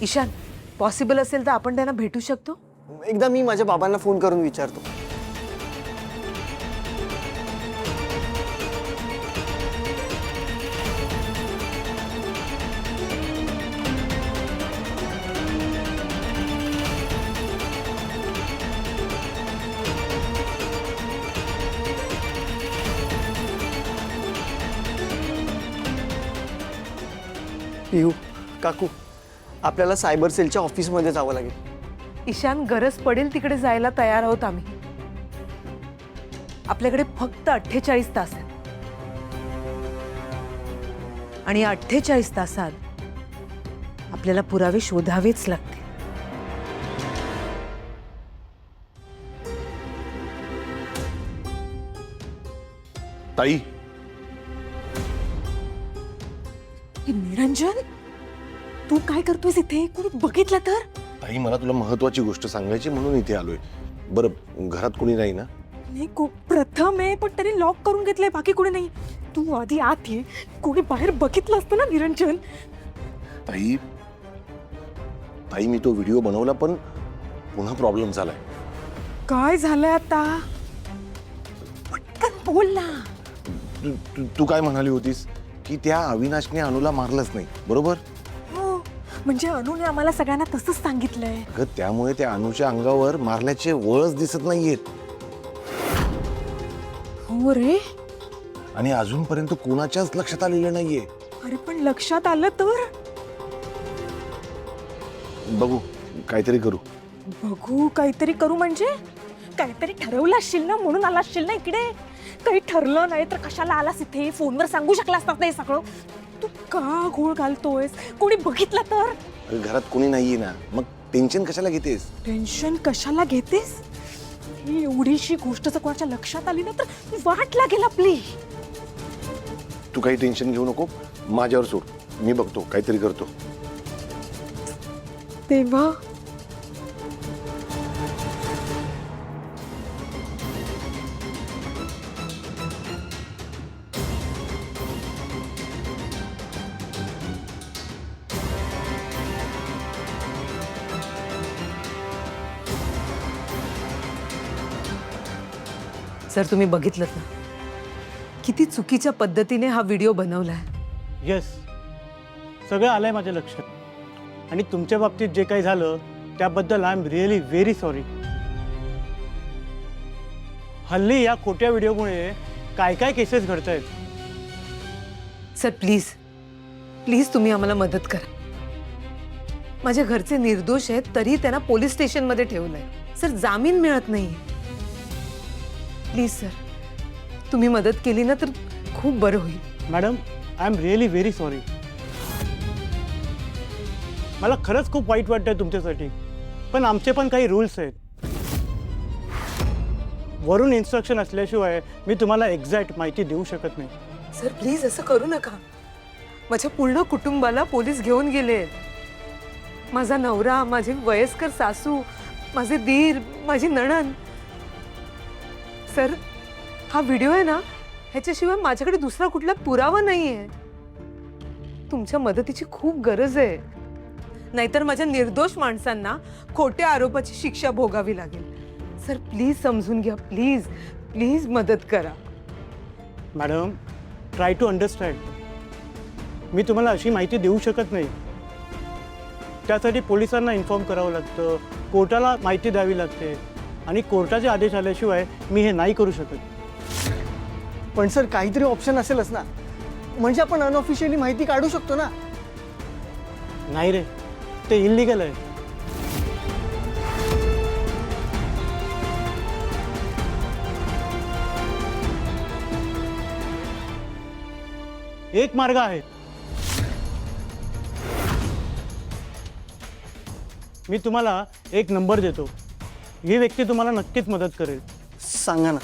Ishan, possible असेल तर आपण त्यांना भेटू शकतो? एकदा मी माझ्या बाबांना फोन करून विचारतो. पिहू, काकू, आपल्याला सायबर सेलच्या ऑफिसमध्ये जावं लागेल. ईशान, गरज पडेल तिकडे जायला तयार आहोत आम्ही. आपल्याकडे फक्त 48 तास आहेत आणि 48 तासात आपल्याला पुरावे शोधावेच लागतील. ताई, निरंजन, तू काय करतोयस इथे? कोणी बघितलं तर? ताई मला तुला महत्वाची गोष्ट सांगायची म्हणून इथे आलोय. बरं, घरात कोणी नाही ना? नाही, प्रथम आहे, पण त्याने लॉक करून घेतलंय, बाकी कोणी नाही. तू आधी आत ये. कोणी बाहेर बघितलं असतं ना निरंजन. ताई ताई मी तो व्हिडिओ बनवला पण पुन्हा प्रॉब्लेम झालाय. काय झालंय आता? पटकन बोल ना. तू काय म्हणाली होतीस की त्या अविनाशने अनुला मारलंच नाही, बरोबर? हो, म्हणजे अनुने आम्हाला सगळ्यांना तसंच सांगितलंय. अगं, त्यामुळे त्या अनुच्या अंगावर मारल्याचे वळच दिसत नाहीयेत. हो रे. आणि अजूनपर्यंत कोणाच्याच लक्षात आलेलं नाहीये. अरे पण लक्षात आलं तर? बघू, काहीतरी करू. बघू काहीतरी करू म्हणजे? काहीतरी ठरवलं असशील ना, म्हणून आला असशील ना इकडे. काही ठरलं नाही तर कशाला आलास इथे? फोनवर सांगू शकला असतात नाही सगळं. तू का घोळ घालतोयस? कोणी बघितलं तर? अरे घरात कोणी नाहीये ना, मग टेन्शन कशाला घेतेस? टेन्शन कशाला घेतेस? ही एवढीशी गोष्ट जर कोणाच्या लक्षात आली ना तर वाट लागेल आपली. तू काही टेन्शन घेऊ नको, माझ्यावर सोड, मी बघतो, काहीतरी करतो. तेव्हा सर, तुम्ही बघितलं ना किती चुकीच्या पद्धतीने हा व्हिडिओ बनवलाय. येस, सगळं आलंय माझ्या लक्षात. आणि तुमच्या बाबतीत जे काही झालं त्याबद्दल I am really very sorry. हल्ली या खोट्या व्हिडिओमुळे काय काय केसेस घडत आहेत. सर प्लीज प्लीज तुम्ही आम्हाला मदत करा. माझ्या घरचे निर्दोष आहेत तरी त्यांना पोलीस स्टेशनमध्ये ठेवलंय. सर, जामीन मिळत नाही. प्लीज सर, तुम्ही मदत केली ना तर खूप बरं होईल. Madam, I am really very sorry. मला खरंच खूप वाईट वाटतंय तुमच्यासाठी, पण आमचे पण काही रूल्स आहेत. वरून इन्स्ट्रक्शन असल्याशिवाय मी तुम्हाला एक्झॅक्ट माहिती देऊ शकत नाही. सर प्लीज असं करू नका. माझ्या पूर्ण कुटुंबाला पोलीस घेऊन गेले. माझा नवरा, माझे वयस्कर सासू, माझे दीर, माझी नणंद. सर, हा व्हिडिओ आहे ना, ह्याच्याशिवाय माझ्याकडे दुसरा कुठला पुरावा नाहीये. तुमच्या मदतीची खूप गरज आहे, नाहीतर माझ्या निर्दोष माणसांना खोट्या आरोपाची शिक्षा भोगावी लागेल. सर प्लीज समजून घ्या. प्लीज प्लीज मदत करा. Madam, try to understand. मी तुम्हाला अशी माहिती देऊ शकत नाही. त्यासाठी पोलिसांना इन्फॉर्म करावं लागतं, कोर्टाला माहिती द्यावी लागते आणि कोर्टाचे आदेश आल्याशिवाय मी हे नाही करू शकत. पण सर, काहीतरी ऑप्शन असेलच ना, म्हणजे आपण अनऑफिशियली माहिती काढू शकतो ना. नाही रे, ते इल्लीगल आहे. एक मार्ग आहे. मी तुम्हाला एक नंबर देतो. ही व्यक्ती तुम्हाला नक्कीच मदत करेल. सांगा ना.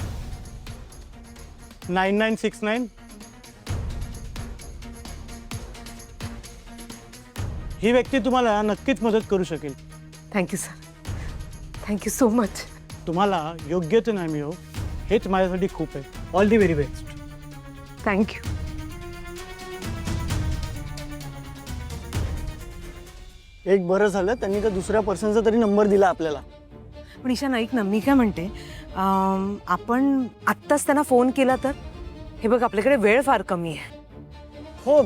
9969. ही व्यक्ती तुम्हाला नक्कीच मदत करू शकेल. Thank you sir, thank you so much. तुम्हाला योग्य ते नाही मिळो हेच माझ्यासाठी खूप आहे. All the very best. Thank you. एक बरं झालं त्यांनी त्या दुसऱ्या पर्सनचा तरी नंबर दिला आपल्याला. पण ईशा ऐक ना, मी काय म्हणते, आपण आत्ताच त्यांना फोन केला तर? हे बघ, आपल्याकडे वेळ फार कमी आहे. हो